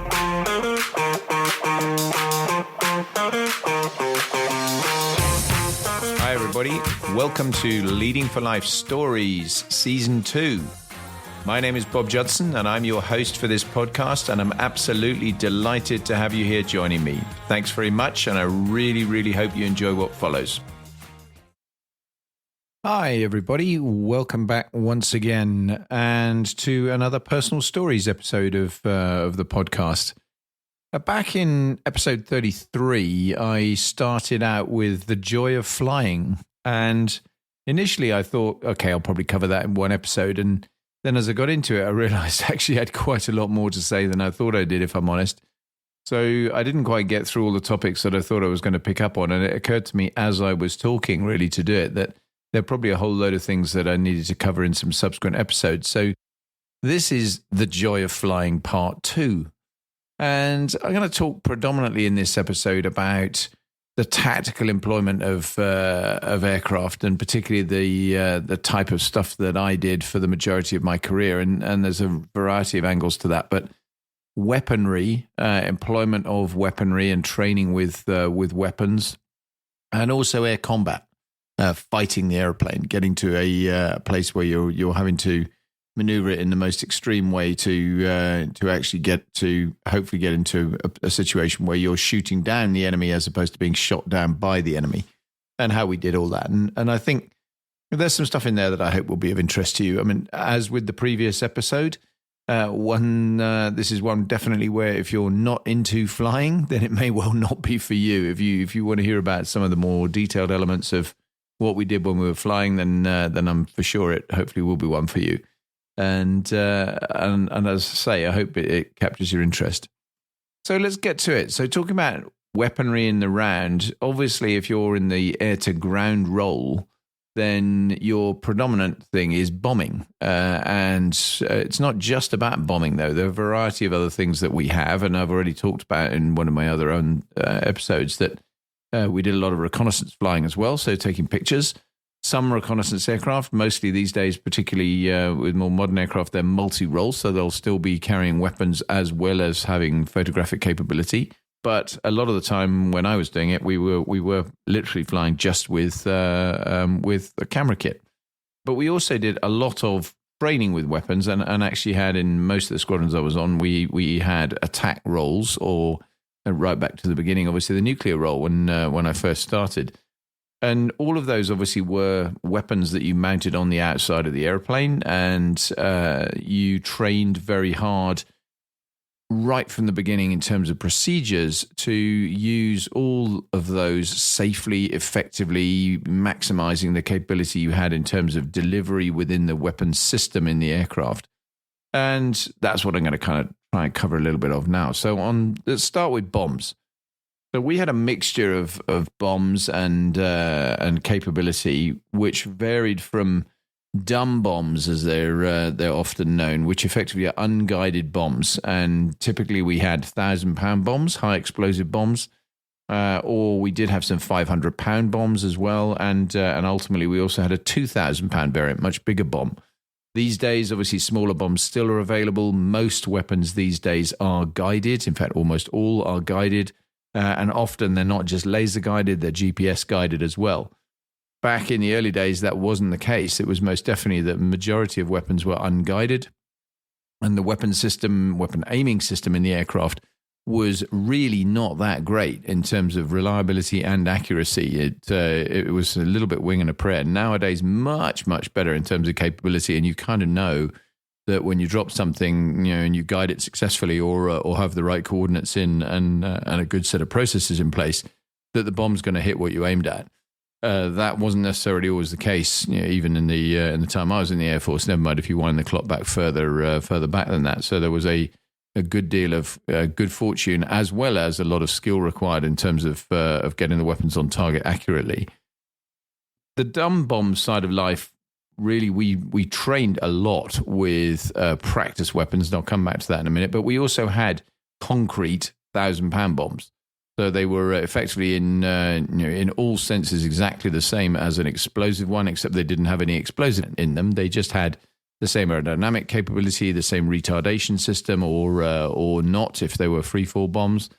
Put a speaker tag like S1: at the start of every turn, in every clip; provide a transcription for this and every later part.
S1: Hi everybody, welcome to Leading for Life Stories Season 2. My name is Bob Judson and I'm your host for this podcast, and I'm absolutely delighted to have you here joining me. Thanks very much, and I really hope you enjoy what follows. Hi everybody, welcome back once again and to another Personal Stories episode of the podcast. Back in episode 33, I started out with the joy of flying, and initially I thought, okay, I'll probably cover that in one episode, and then as I got into it, I realized I actually had quite a lot more to say than I thought I did, if I'm honest. So I didn't quite get through all the topics that I thought I was going to pick up on, and it occurred to me as I was talking really to do it that there are probably a whole load of things that I needed to cover in some subsequent episodes. So this is The Joy of Flying Part 2. And I'm going to talk predominantly in this episode about the tactical employment of aircraft, and particularly the type of stuff that I did for the majority of my career. And there's a variety of angles to that. But weaponry, employment of weaponry and training with weapons, and also air combat. Fighting the airplane, getting to a place where you're having to maneuver it in the most extreme way to actually hopefully get into a situation where you're shooting down the enemy as opposed to being shot down by the enemy, and how we did all that. And I think there's some stuff in there that I hope will be of interest to you. I mean, as with the previous episode, this is one definitely where if you're not into flying, then it may well not be for you. If you want to hear about some of the more detailed elements of what we did when we were flying, then I'm for sure it hopefully will be one for you. And as I say, I hope it captures your interest. So let's get to it. So talking about weaponry in the round, obviously if you're in the air to ground role, then your predominant thing is bombing. And it's not just about bombing though. There are a variety of other things that we have, and I've already talked about in one of my other own episodes that we did a lot of reconnaissance flying as well, so taking pictures. Some reconnaissance aircraft, mostly these days, particularly with more modern aircraft, they're multi-role, so they'll still be carrying weapons as well as having photographic capability. But a lot of the time when I was doing it, we were literally flying just with a camera kit. But we also did a lot of training with weapons, and actually had in most of the squadrons I was on, we had attack roles, or right back to the beginning, obviously the nuclear role when I first started. And all of those obviously were weapons that you mounted on the outside of the airplane, and you trained very hard right from the beginning in terms of procedures to use all of those safely, effectively, maximizing the capability you had in terms of delivery within the weapons system in the aircraft. And that's what I'm going to kind of try and cover a little bit of now. So let's start with bombs. So we had a mixture of bombs and capability, which varied from dumb bombs, as they're often known, which effectively are unguided bombs. And typically we had 1,000-pound bombs, high explosive bombs, or we did have some 500-pound bombs as well. And ultimately we also had a 2,000-pound variant, much bigger bomb. These days, obviously, smaller bombs still are available. Most weapons these days are guided. In fact, almost all are guided. And often they're not just laser guided, they're GPS guided as well. Back in the early days, that wasn't the case. It was most definitely the majority of weapons were unguided. And the weapon aiming system in the aircraft was really not that great in terms of reliability and accuracy. It was a little bit wing and a prayer. Nowadays, much better in terms of capability, and you kind of know that when you drop something, and you guide it successfully, or have the right coordinates in and a good set of processes in place, that the bomb's going to hit what you aimed at. That wasn't necessarily always the case, even in the time I was in the Air Force. Never mind if you wind the clock back further back than that. So there was a good deal of good fortune, as well as a lot of skill required in terms of getting the weapons on target accurately. The dumb bomb side of life, really, we trained a lot with practice weapons, and I'll come back to that in a minute. But we also had concrete 1,000-pound bombs. So they were effectively in all senses exactly the same as an explosive one, except they didn't have any explosive in them. They just had the same aerodynamic capability, the same retardation system, or not if they were freefall bombs.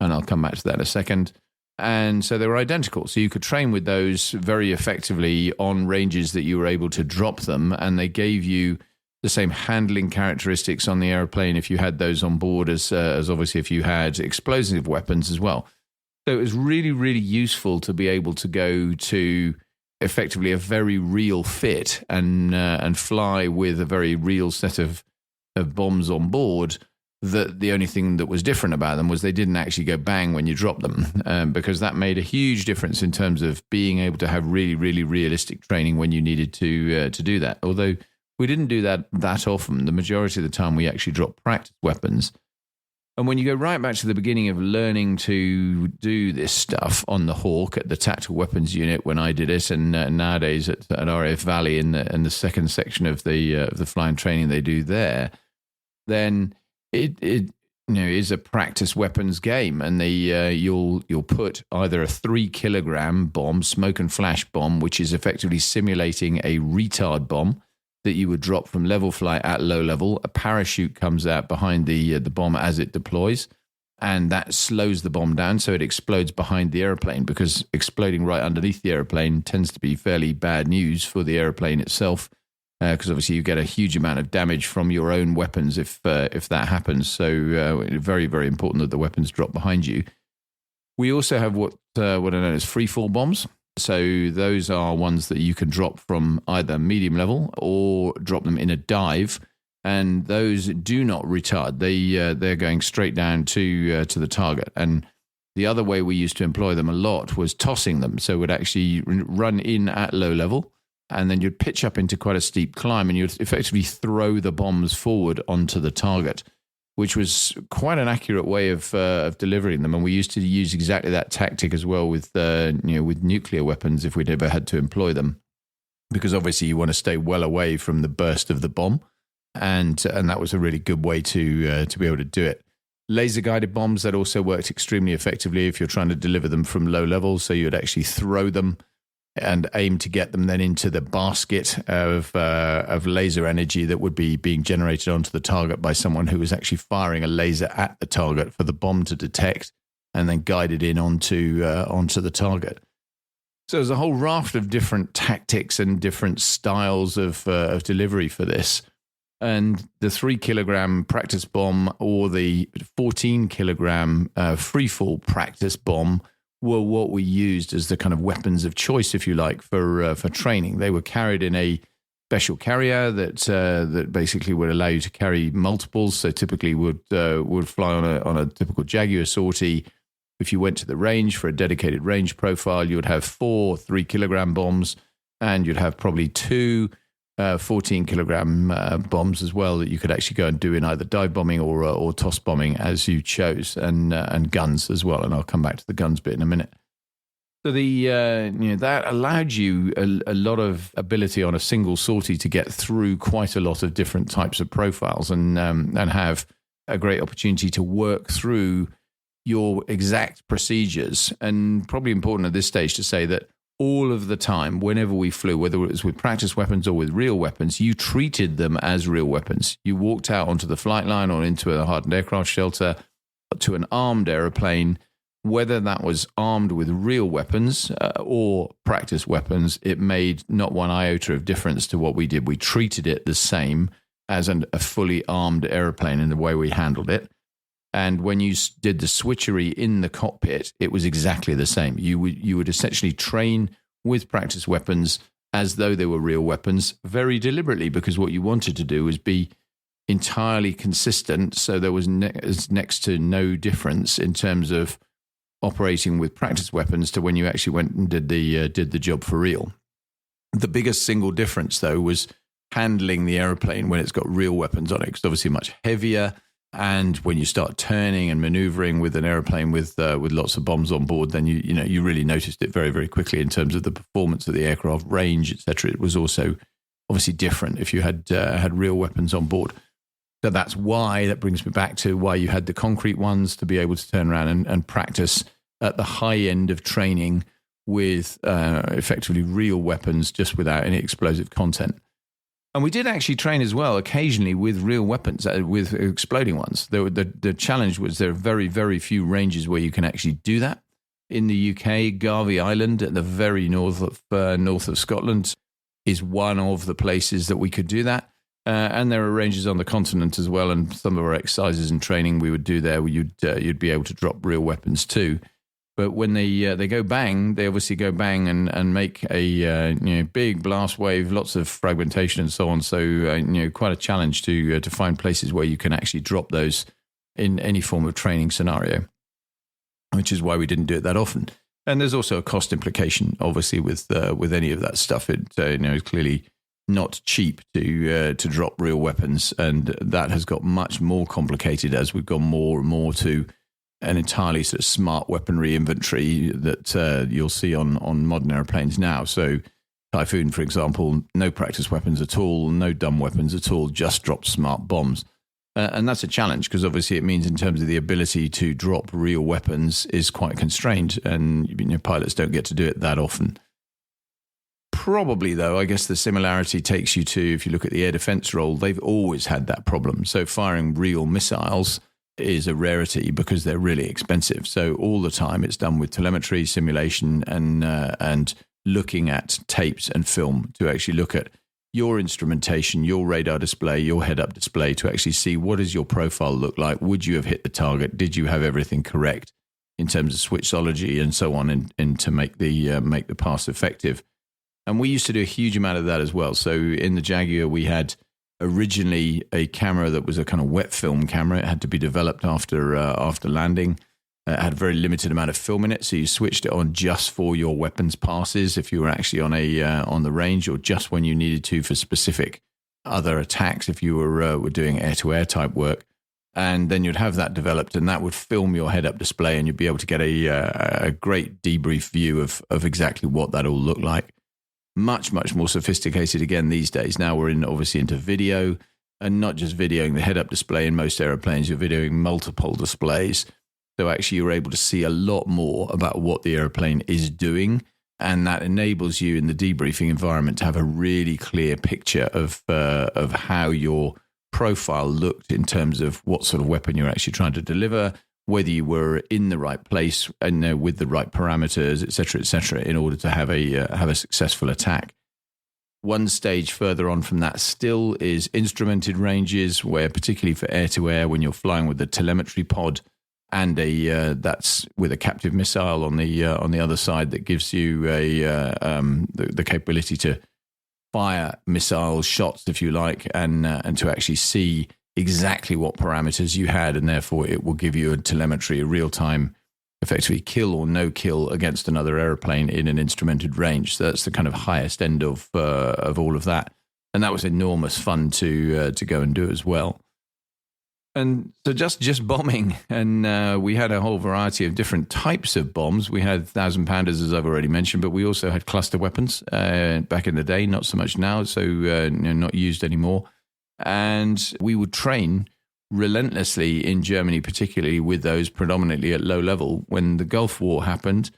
S1: And I'll come back to that in a second. And so they were identical. So you could train with those very effectively on ranges that you were able to drop them. And they gave you the same handling characteristics on the airplane if you had those on board as obviously if you had explosive weapons as well. So it was really, really useful to be able to go to effectively a very real fit and fly with a very real set of bombs on board. That the only thing that was different about them was they didn't actually go bang when you dropped them, because that made a huge difference in terms of being able to have really, really realistic training when you needed to do that. Although we didn't do that often. The majority of the time we actually dropped practice weapons. And when you go right back to the beginning of learning to do this stuff on the Hawk at the Tactical Weapons Unit when I did it, and nowadays at RAF Valley in the second section of the flying training they do there, then it is a practice weapons game, and you'll put either a 3 kilogram bomb, smoke and flash bomb, which is effectively simulating a retard bomb that you would drop from level flight at low level. A parachute comes out behind the bomb as it deploys, and that slows the bomb down, so it explodes behind the airplane, because exploding right underneath the airplane tends to be fairly bad news for the airplane itself. Because obviously you get a huge amount of damage from your own weapons if that happens. So very, very important that the weapons drop behind you. We also have what are known as freefall bombs. So those are ones that you can drop from either medium level or drop them in a dive, and those do not retard. They're going straight down to the target. And the other way we used to employ them a lot was tossing them. So we'd actually run in at low level, and then you'd pitch up into quite a steep climb, and you'd effectively throw the bombs forward onto the target, which was quite an accurate way of delivering them. And we used to use exactly that tactic as well with nuclear weapons if we'd ever had to employ them, because obviously you want to stay well away from the burst of the bomb, and that was a really good way to be able to do it. Laser guided bombs, that also worked extremely effectively if you're trying to deliver them from low levels. So you'd actually throw them and aim to get them then into the basket of laser energy that would be being generated onto the target by someone who was actually firing a laser at the target for the bomb to detect and then guided in onto the target. So there's a whole raft of different tactics and different styles of delivery for this. And the 3 kilogram practice bomb or the 14 kilogram freefall practice bomb were what we used as the kind of weapons of choice, if you like, for training. They were carried in a special carrier that basically would allow you to carry multiples. So typically would fly on a typical Jaguar sortie. If you went to the range for a dedicated range profile, you would have 4 3 kilogram bombs, and you'd have probably 2 14 kilogram bombs as well that you could actually go and do in either dive bombing or toss bombing as you chose, and guns as well. And I'll come back to the guns bit in a minute. So that allowed you a lot of ability on a single sortie to get through quite a lot of different types of profiles and have a great opportunity to work through your exact procedures. And probably important at this stage to say that all of the time, whenever we flew, whether it was with practice weapons or with real weapons, you treated them as real weapons. You walked out onto the flight line or into a hardened aircraft shelter to an armed aeroplane, whether that was armed with real weapons or practice weapons, it made not one iota of difference to what we did. We treated it the same as a fully armed aeroplane in the way we handled it. And when you did the switchery in the cockpit, it was exactly the same. You would essentially train with practice weapons as though they were real weapons very deliberately, because what you wanted to do was be entirely consistent. So there was next to no difference in terms of operating with practice weapons to when you actually went and did the job for real. The biggest single difference, though, was handling the airplane when it's got real weapons on it, because obviously much heavier. And when you start turning and maneuvering with an airplane with lots of bombs on board, then you really noticed it very, very quickly in terms of the performance of the aircraft, range, etc. It was also obviously different if you had real weapons on board. So that's why, that brings me back to why you had the concrete ones, to be able to turn around and practice at the high end of training with effectively real weapons, just without any explosive content. And we did actually train as well, occasionally with real weapons, with exploding ones. The challenge was there are very, very few ranges where you can actually do that. In the UK, Garvey Island at the very north of Scotland is one of the places that we could do that. And there are ranges on the continent as well. And some of our exercises and training we would do there, where you'd be able to drop real weapons too. But when they go bang, they obviously go bang and make a big blast wave, lots of fragmentation and so on. So quite a challenge to find places where you can actually drop those in any form of training scenario, which is why we didn't do it that often. And there's also a cost implication, obviously, with any of that stuff. It is clearly not cheap to drop real weapons, and that has got much more complicated as we've gone more and more to an entirely sort of smart weaponry inventory that you'll see on modern airplanes now. So Typhoon, for example, no practice weapons at all, no dumb weapons at all, just drop smart bombs. And that's a challenge because obviously it means in terms of the ability to drop real weapons is quite constrained, and pilots don't get to do it that often. Probably, though, I guess the similarity takes you to, if you look at the air defense role, they've always had that problem. So firing real missiles is a rarity because they're really expensive. So all the time it's done with telemetry, simulation, and looking at tapes and film to actually look at your instrumentation, your radar display, your head-up display to actually see what does your profile look like. Would you have hit the target? Did you have everything correct in terms of switchology and so on, and to make the pass effective? And we used to do a huge amount of that as well. So in the Jaguar, we had originally a camera that was a kind of wet film camera. It had to be developed after landing. It had a very limited amount of film in it, so you switched it on just for your weapons passes if you were actually on the range, or just when you needed to for specific other attacks if you were doing air-to-air type work. And then you'd have that developed, and that would film your head-up display, and you'd be able to get a great debrief view of exactly what that all looked like. Much, much more sophisticated again these days. Now we're obviously into video, and not just videoing the head-up display. In most aeroplanes, you're videoing multiple displays. So actually you're able to see a lot more about what the aeroplane is doing, and that enables you in the debriefing environment to have a really clear picture of how your profile looked in terms of what sort of weapon you're actually trying to deliver, whether you were in the right place and with the right parameters, et cetera, in order to have a successful attack. One stage further on from that still is instrumented ranges, where particularly for air-to-air, when you're flying with the telemetry pod and that's with a captive missile on the other side that gives you the capability to fire missile shots, if you like, and to actually see exactly what parameters you had, and therefore it will give you a telemetry, a real-time, effectively kill or no kill against another aeroplane in an instrumented range. So that's the kind of highest end of all of that, and that was enormous fun to go and do as well. And so just bombing, and we had a whole variety of different types of bombs. We had 1,000-pounders, as I've already mentioned, but we also had cluster weapons back in the day, not so much now, so not used anymore. And we would train relentlessly in Germany, particularly with those predominantly at low level. When the Gulf War happened,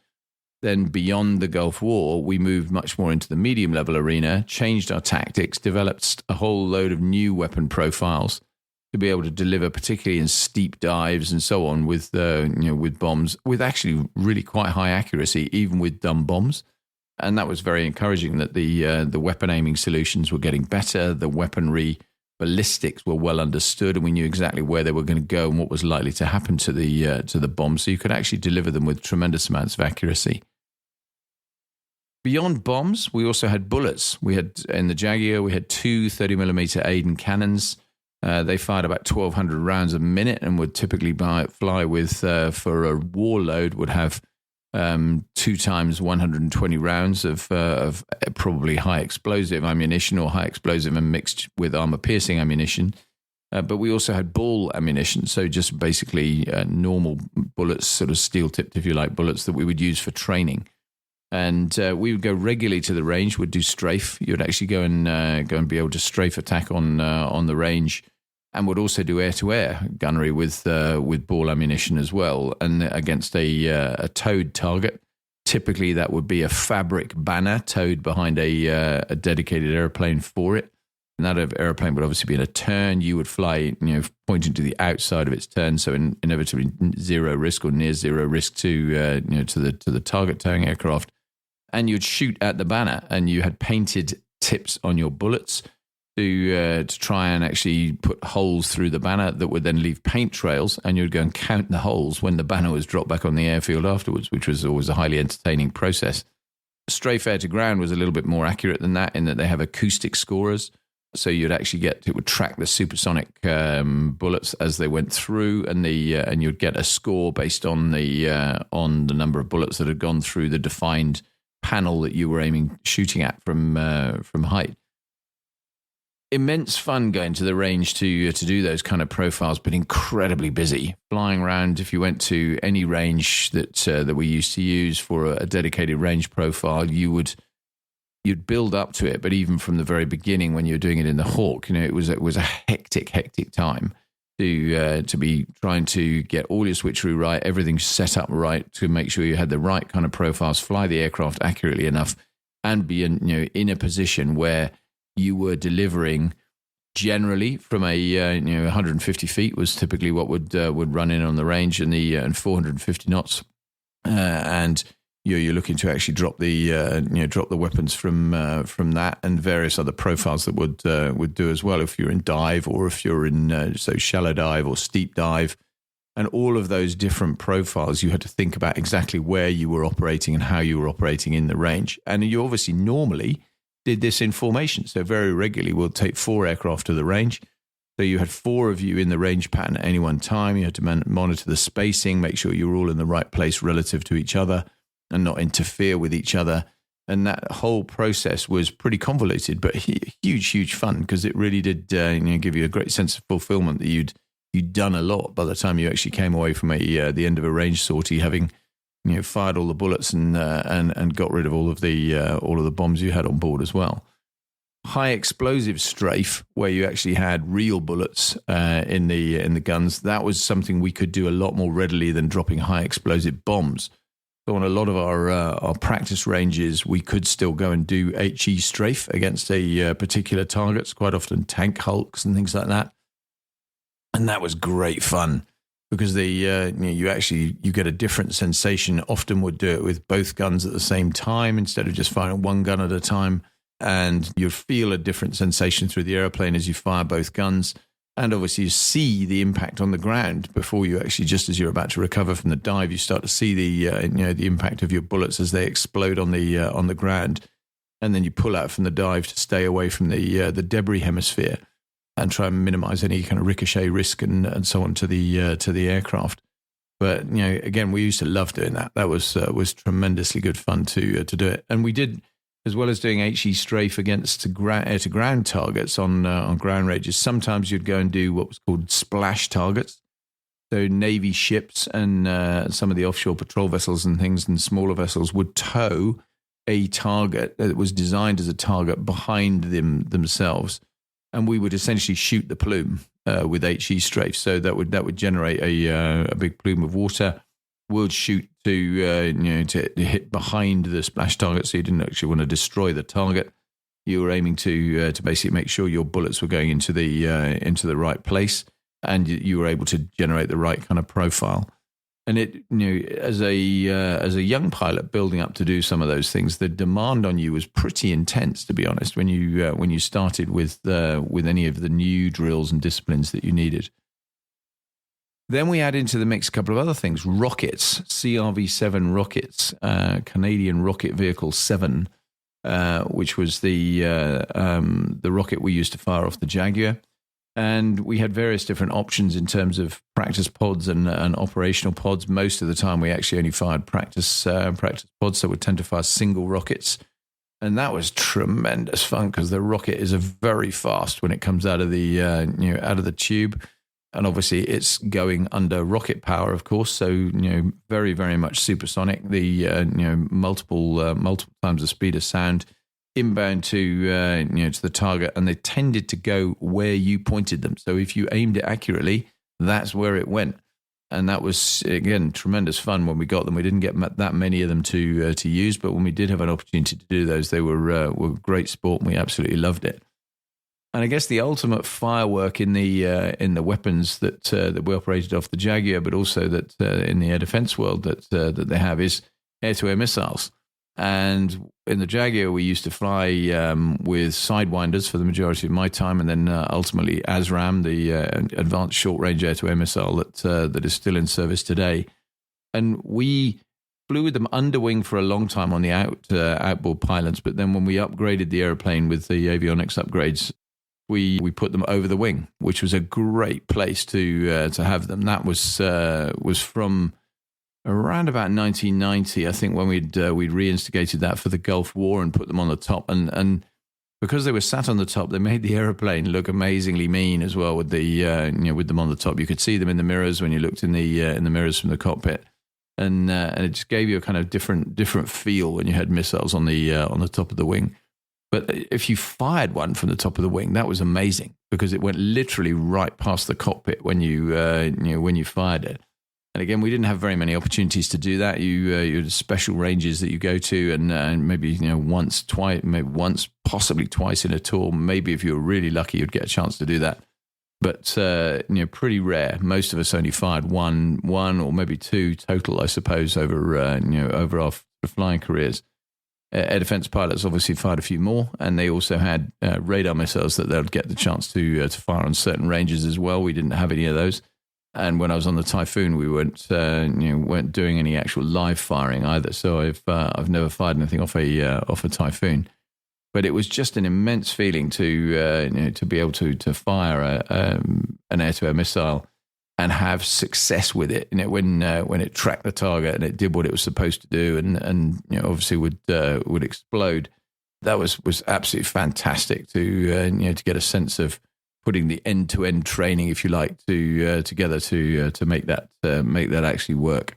S1: then beyond the Gulf War, we moved much more into the medium level arena, changed our tactics, developed a whole load of new weapon profiles to be able to deliver, particularly in steep dives and so on, with bombs, with actually really quite high accuracy, even with dumb bombs. And that was very encouraging that the weapon aiming solutions were getting better, the weaponry ballistics were well understood, and we knew exactly where they were going to go and what was likely to happen to the bomb. So you could actually deliver them with tremendous amounts of accuracy. Beyond bombs, we also had bullets. We had, in the Jaguar, we had two 30mm Aden cannons. They fired about 1,200 rounds a minute and would typically fly with, for a war load, would have 2 times 120 rounds of probably high explosive ammunition, or high explosive and mixed with armor-piercing ammunition. But we also had ball ammunition, so just basically normal bullets, sort of steel-tipped, if you like, bullets that we would use for training. And we would go regularly to the range. We'd do strafe. You'd actually go and be able to strafe attack on the range, and would also do air-to-air gunnery with ball ammunition as well, and against a towed target. Typically, that would be a fabric banner towed behind a dedicated airplane for it. And that airplane would obviously be in a turn. You would fly, pointing to the outside of its turn, so inevitably zero risk or near zero risk to the target towing aircraft. And you'd shoot at the banner, and you had painted tips on your bullets to try and actually put holes through the banner that would then leave paint trails, and you'd go and count the holes when the banner was dropped back on the airfield afterwards, which was always a highly entertaining process. Strafe air to ground was a little bit more accurate than that in that they have acoustic scorers. So you'd actually it would track the supersonic bullets as they went through, and you'd get a score based on the number of bullets that had gone through the defined panel that you were shooting at from height. Immense fun going to the range to do those kind of profiles, but incredibly busy. Flying around, if you went to any range that we used to use for a dedicated range profile, you'd build up to it, but even from the very beginning when you were doing it in the Hawk, it was a hectic time to be trying to get all your switcheroo right, everything set up right to make sure you had the right kind of profiles, fly the aircraft accurately enough, and be in a position where you were delivering generally from a 150 feet was typically what would run in on the range, and 450 knots, and you're looking to actually drop the weapons from that, and various other profiles that would do as well if you're in dive, or if you're in shallow dive or steep dive, and all of those different profiles. You had to think about exactly where you were operating and how you were operating in the range, and you obviously normally did this in formation. So very regularly we'll take 4 aircraft to the range. So you had 4 of you in the range pattern at any one time. You had to monitor the spacing, make sure you were all in the right place relative to each other and not interfere with each other. And that whole process was pretty convoluted, but huge fun, because it really did give you a great sense of fulfillment that you'd done a lot by the time you actually came away from the end of a range sortie, having fired all the bullets and got rid of all of the bombs you had on board as well. High explosive strafe, where you actually had real bullets in the guns, that was something we could do a lot more readily than dropping high explosive bombs. So on a lot of our practice ranges, we could still go and do HE strafe against a particular targets, quite often tank hulks and things like that, and that was great fun. Because you get a different sensation. Often would do it with both guns at the same time instead of just firing one gun at a time, and you'd feel a different sensation through the airplane as you fire both guns. And obviously you see the impact on the ground before you actually, just as you're about to recover from the dive, you start to see the impact of your bullets as they explode on the ground, and then you pull out from the dive to stay away from the debris hemisphere and try and minimize any kind of ricochet risk and so on to the aircraft. But again, we used to love doing that. That was tremendously good fun to do it. And we did, as well as doing HE strafe against air to ground targets on ground ranges. Sometimes you'd go and do what was called splash targets. So Navy ships and some of the offshore patrol vessels and things and smaller vessels would tow a target that was designed as a target behind themselves. And we would essentially shoot the plume with HE strafe. So that would generate a big plume of water. We'll shoot to hit behind the splash target, so you didn't actually want to destroy the target. You were aiming to basically make sure your bullets were going into the right place, and you were able to generate the right kind of profile. And it, as a young pilot building up to do some of those things, the demand on you was pretty intense, to be honest, when you started with any of the new drills and disciplines that you needed. Then we add into the mix a couple of other things: rockets, CRV-7 rockets, Canadian Rocket Vehicle 7, which was the rocket we used to fire off the Jaguar. And we had various different options in terms of practice pods and operational pods. Most of the time, we actually only fired practice pods, so we tend to fire single rockets. And that was tremendous fun, because the rocket is very fast when it comes out of the out of the tube, and obviously it's going under rocket power, of course. So very, very much supersonic. The multiple times the speed of sound. Inbound to the target, and they tended to go where you pointed them. So if you aimed it accurately, that's where it went, and that was again tremendous fun when we got them. We didn't get that many of them to use, but when we did have an opportunity to do those, they were great sport, and we absolutely loved it. And I guess the ultimate firework in the weapons that we operated off the Jaguar, but also that in the air defense world that they have is air-to-air missiles. And in the Jaguar, we used to fly with Sidewinders for the majority of my time, and then ultimately ASRAAM, the advanced short-range air-to-air missile that is still in service today. And we flew with them underwing for a long time on the outboard pylons, but then when we upgraded the airplane with the avionics upgrades, we put them over the wing, which was a great place to have them. That was from around about 1990, I think, when we'd reinstigated that for the Gulf War and put them on the top. And because they were sat on the top, they made the airplane look amazingly mean as well with with them on the top. You could see them in the mirrors when you looked in the mirrors from the cockpit. And it just gave you a kind of different feel when you had missiles on the top of the wing. But if you fired one from the top of the wing, that was amazing because it went literally right past the cockpit when you fired it. And again, we didn't have very many opportunities to do that. You had special ranges that you go to, and maybe once, twice, maybe once, possibly twice in a tour. Maybe if you were really lucky, you'd get a chance to do that. But pretty rare. Most of us only fired one or maybe two total, I suppose, over our flying careers. Air defense pilots obviously fired a few more, and they also had radar missiles that they'd get the chance to fire on certain ranges as well. We didn't have any of those. And when I was on the Typhoon, we weren't doing any actual live firing either. So I've never fired anything off a Typhoon. But it was just an immense feeling to be able to fire an air-to-air missile and have success with it. When it tracked the target and it did what it was supposed to do, and obviously would explode. That was absolutely fantastic to get a sense of putting the end-to-end training, if you like, together to make that actually work.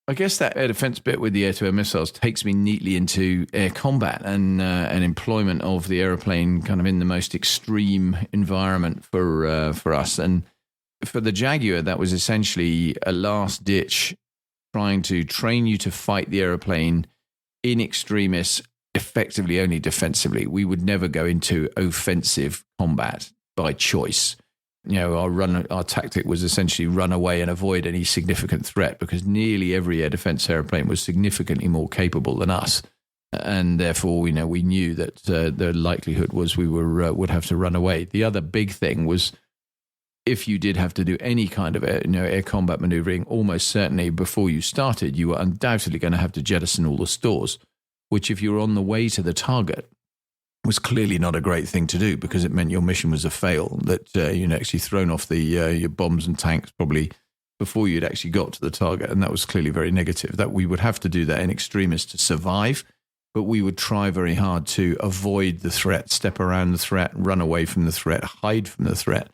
S1: I guess that air defense bit with the air-to-air missiles takes me neatly into air combat and employment of the aeroplane kind of in the most extreme environment for us. And for the Jaguar, that was essentially a last-ditch trying to train you to fight the aeroplane in extremis, effectively only defensively. We would never go into offensive combat by choice. Our tactic was essentially run away and avoid any significant threat because nearly every air defense airplane was significantly more capable than us. And therefore, we knew that the likelihood was we would have to run away. The other big thing was if you did have to do any kind of air combat maneuvering, almost certainly before you started, you were undoubtedly going to have to jettison all the stores, which if you were on the way to the target, was clearly not a great thing to do because it meant your mission was a fail, that you'd actually thrown off your bombs and tanks probably before you'd actually got to the target. And that was clearly very negative, that we would have to do that in extremis to survive, but we would try very hard to avoid the threat, step around the threat, run away from the threat, hide from the threat.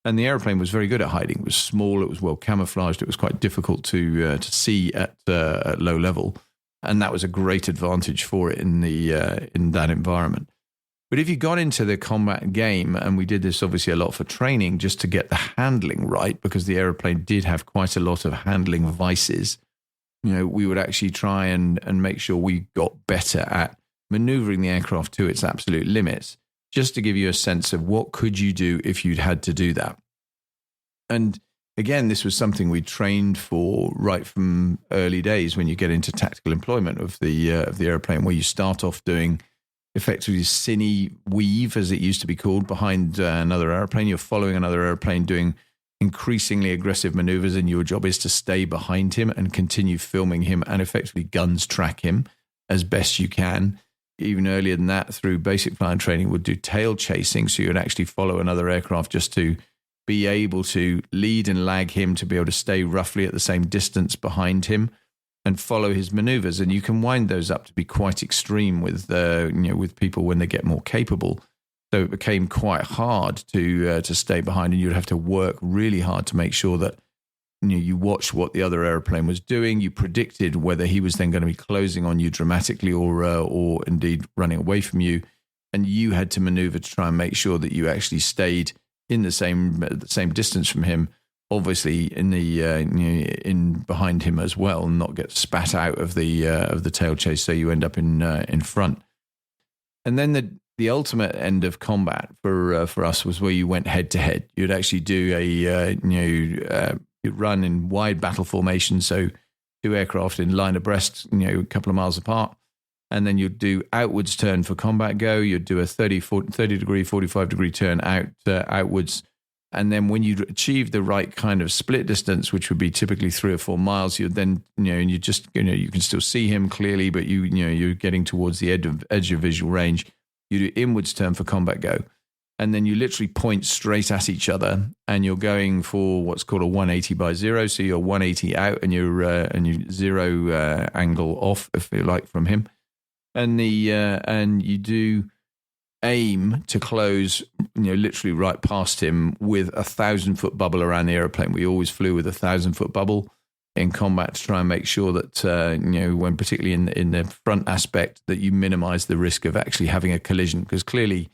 S1: And the airplane was very good at hiding. It was small, it was well camouflaged, it was quite difficult to see at low level. And that was a great advantage for it in that environment. But if you got into the combat game, and we did this obviously a lot for training just to get the handling right, because the aeroplane did have quite a lot of handling vices, we would actually try and make sure we got better at maneuvering the aircraft to its absolute limits, just to give you a sense of what could you do if you'd had to do that. And again, this was something we trained for right from early days when you get into tactical employment of the airplane, where you start off doing effectively cine weave, as it used to be called, behind another airplane. You're following another airplane doing increasingly aggressive maneuvers, and your job is to stay behind him and continue filming him and effectively guns track him as best you can. Even earlier than that, through basic flying training, would do tail chasing, so you would actually follow another aircraft just to be able to lead and lag him, to be able to stay roughly at the same distance behind him and follow his maneuvers. And you can wind those up to be quite extreme with people when they get more capable. So it became quite hard to stay behind, and you'd have to work really hard to make sure that you watched what the other airplane was doing. You predicted whether he was then going to be closing on you dramatically or indeed running away from you, and you had to maneuver to try and make sure that you actually stayed in the same distance from him, obviously in behind him as well, and not get spat out of the tail chase, so you end up in front. And then the ultimate end of combat for us was where you went head to head. You'd actually do you'd run in wide battle formation, so two aircraft in line abreast, a couple of miles apart, and then you'd do outwards turn for combat go. You'd do a 30 degree, 45 degree turn outwards. And then when you'd achieve the right kind of split distance, which would be typically 3 or 4 miles, you'd then, and you just, you can still see him clearly, but you're getting towards the edge of visual range. You do inwards turn for combat go. And then you literally point straight at each other, and you're going for what's called a 180 by 0. So you're 180 out and you're 0 angle off, if you like, from him. And and you do aim to close, literally right past him with a 1,000-foot bubble around the airplane. We always flew with a 1,000-foot bubble in combat to try and make sure that, when particularly in the front aspect, that you minimize the risk of actually having a collision. Because clearly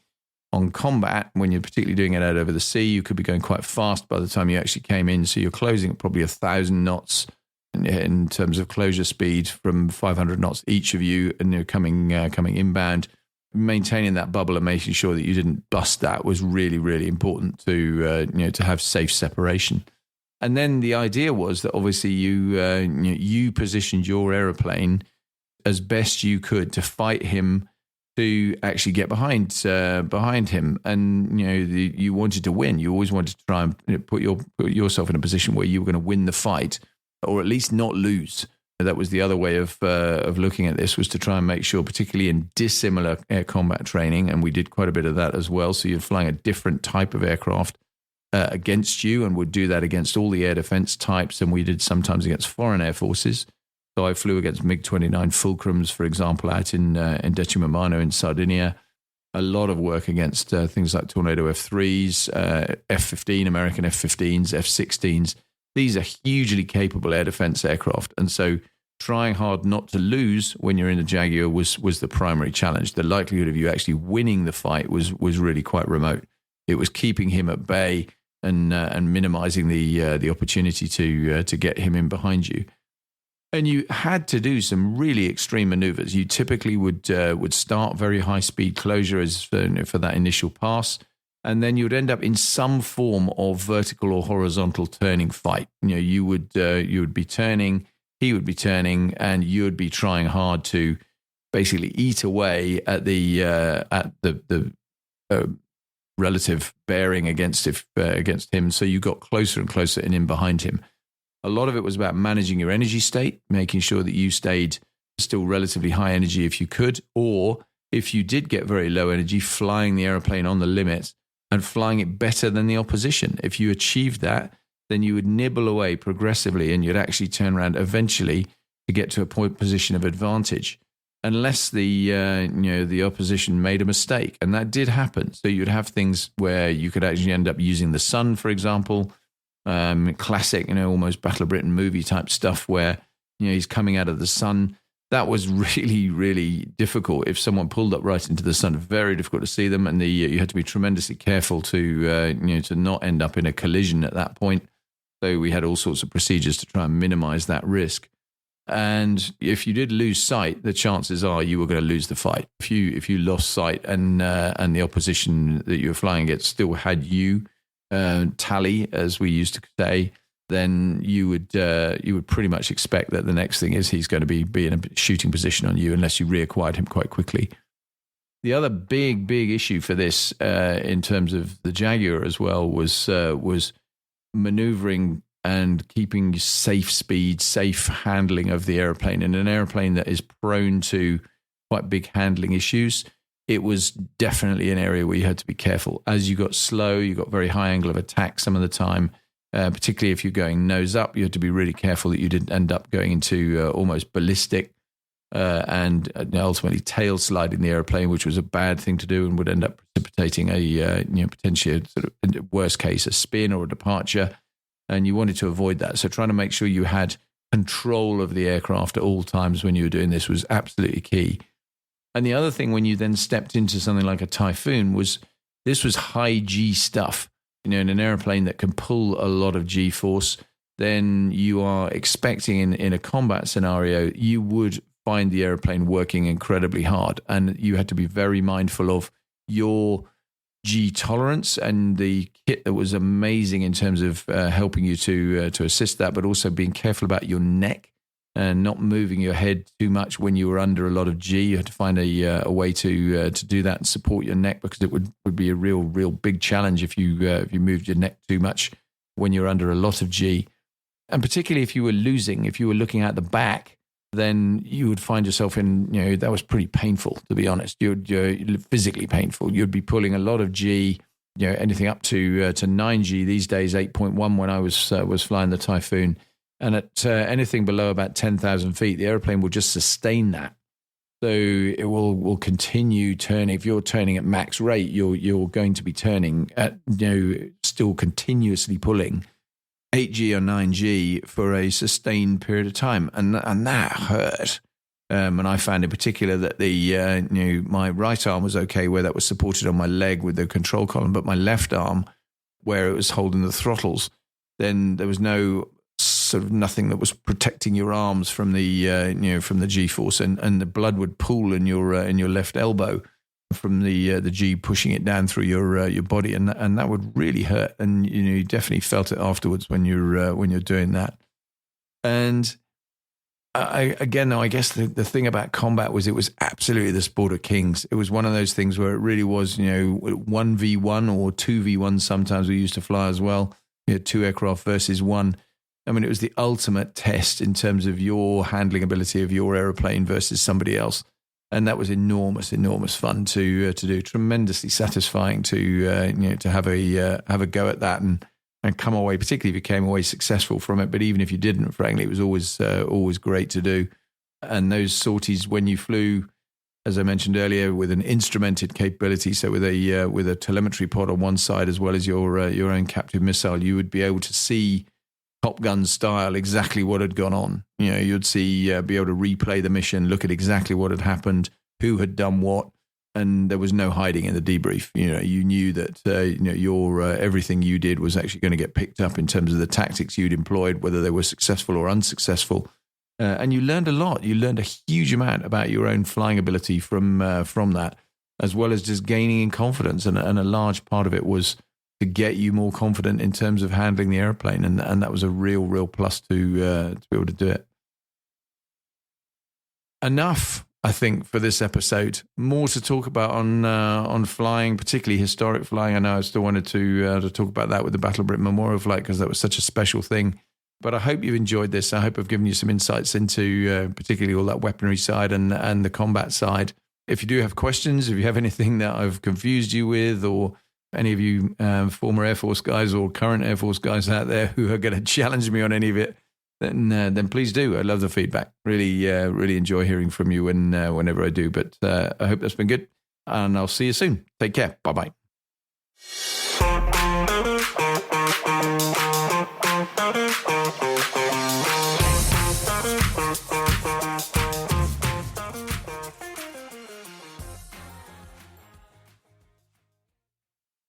S1: on combat, when you're particularly doing it out over the sea, you could be going quite fast by the time you actually came in. So you're closing at probably 1,000 knots in terms of closure speed from 500 knots each of you, and you're coming inbound. Maintaining that bubble and making sure that you didn't bust that was really, really important to have safe separation. And then the idea was that obviously you positioned your aeroplane as best you could to fight him, to actually get behind him, and you wanted to win. You always wanted to try and put yourself in a position where you were going to win the fight, or at least not lose. That was the other way of looking at this, was to try and make sure, particularly in dissimilar air combat training, and we did quite a bit of that as well. So you're flying a different type of aircraft against you, and would do that against all the air defense types, and we did sometimes against foreign air forces. So I flew against MiG-29 Fulcrums, for example, out in Decimomano in Sardinia. A lot of work against things like Tornado F3s, F-15, American F-15s, F-16s. These are hugely capable air defense aircraft. And so trying hard not to lose when you're in a Jaguar was the primary challenge. The likelihood of you actually winning the fight was really quite remote. It was keeping him at bay and minimizing the opportunity to get him in behind you. And you had to do some really extreme maneuvers. You typically would start very high speed closure as for that initial pass. And then you would end up in some form of vertical or horizontal turning fight. You would be turning, he would be turning, and you would be trying hard to basically eat away at the relative bearing against him. So you got closer and closer and in behind him. A lot of it was about managing your energy state, making sure that you stayed still relatively high energy if you could, or if you did get very low energy, flying the airplane on the limit and flying it better than the opposition. If you achieved that, then you would nibble away progressively, and you'd actually turn around eventually to get to a position of advantage, unless the opposition made a mistake. And that did happen. So you'd have things where you could actually end up using the sun, for example, classic, almost Battle of Britain movie type stuff where, he's coming out of the sun. That was really, really difficult. If someone pulled up right into the sun, very difficult to see them, and you had to be tremendously careful to not end up in a collision at that point. So we had all sorts of procedures to try and minimize that risk. And if you did lose sight, the chances are you were going to lose the fight. If you lost sight and the opposition that you were flying against still had you tally, as we used to say, then you would pretty much expect that the next thing is he's going to be in a shooting position on you, unless you reacquired him quite quickly. The other big issue for this in terms of the Jaguar as well was maneuvering and keeping safe speed, safe handling of the airplane. In an airplane that is prone to quite big handling issues, it was definitely an area where you had to be careful. As you got slow, you got very high angle of attack some of the time. Particularly if you're going nose up, you had to be really careful that you didn't end up going into almost ballistic and ultimately tail sliding the airplane, which was a bad thing to do and would end up precipitating a potentially a sort of worst case a spin or a departure. And you wanted to avoid that. So trying to make sure you had control of the aircraft at all times when you were doing this was absolutely key. And the other thing, when you then stepped into something like a Typhoon, was this was high G stuff. In an airplane that can pull a lot of G-force, then you are expecting in a combat scenario, you would find the airplane working incredibly hard. And you had to be very mindful of your G tolerance, and the kit that was amazing in terms of helping you to assist that, but also being careful about your neck and not moving your head too much when you were under a lot of G. You had to find a way to do that and support your neck, because it would be a real big challenge if you moved your neck too much when you're under a lot of G. And particularly if you were looking at the back, then you would find yourself in, that was pretty painful, to be honest. You're physically painful. You'd be pulling a lot of G, anything up to 9G these days, 8.1 when I was flying the Typhoon. And at anything below about 10,000 feet, the airplane will just sustain that. So it will continue turning. If you're turning at max rate, you're going to be turning at, still continuously pulling 8G or 9G for a sustained period of time. And that hurt. And I found in particular that my right arm was okay, where that was supported on my leg with the control column, but my left arm, where it was holding the throttles, then there was nothing that was protecting your arms from the from the G-force, and the blood would pool in your left elbow from the G pushing it down through your body, and that would really hurt, and you definitely felt it afterwards when you're doing that. And I guess the thing about combat was it was absolutely the sport of kings. It was one of those things where it really was 1v1 or 2v1. Sometimes we used to fly as well. You had 2 aircraft versus 1. I mean, it was the ultimate test in terms of your handling ability of your aeroplane versus somebody else. And that was enormous fun to do. Tremendously satisfying to have a go at that and come away, particularly if you came away successful from it. But even if you didn't, frankly, it was always great to do. And those sorties, when you flew, as I mentioned earlier, with an instrumented capability, so with a telemetry pod on one side as well as your own captive missile, you would be able to see Top Gun style exactly what had gone on. You'd see, be able to replay the mission, look at exactly what had happened, who had done what, and there was no hiding in the debrief. You knew that your everything you did was actually going to get picked up in terms of the tactics you'd employed, whether they were successful or unsuccessful. And you learned a lot. You learned a huge amount about your own flying ability from that, as well as just gaining in confidence. And a large part of it was to get you more confident in terms of handling the airplane, and that was a real plus to be able to do it. Enough, I think, for this episode. More to talk about on flying, particularly historic flying. I know I still wanted to talk about that with the Battle of Britain Memorial flight, because that was such a special thing. But I hope you've enjoyed this. I hope I've given you some insights into particularly all that weaponry side and the combat side. If you do have questions, if you have anything that I've confused you with, or any of you former Air Force guys or current Air Force guys out there who are going to challenge me on any of it, then please do. I love the feedback. Really enjoy hearing from you whenever I do. But I hope that's been good, and I'll see you soon. Take care. Bye-bye.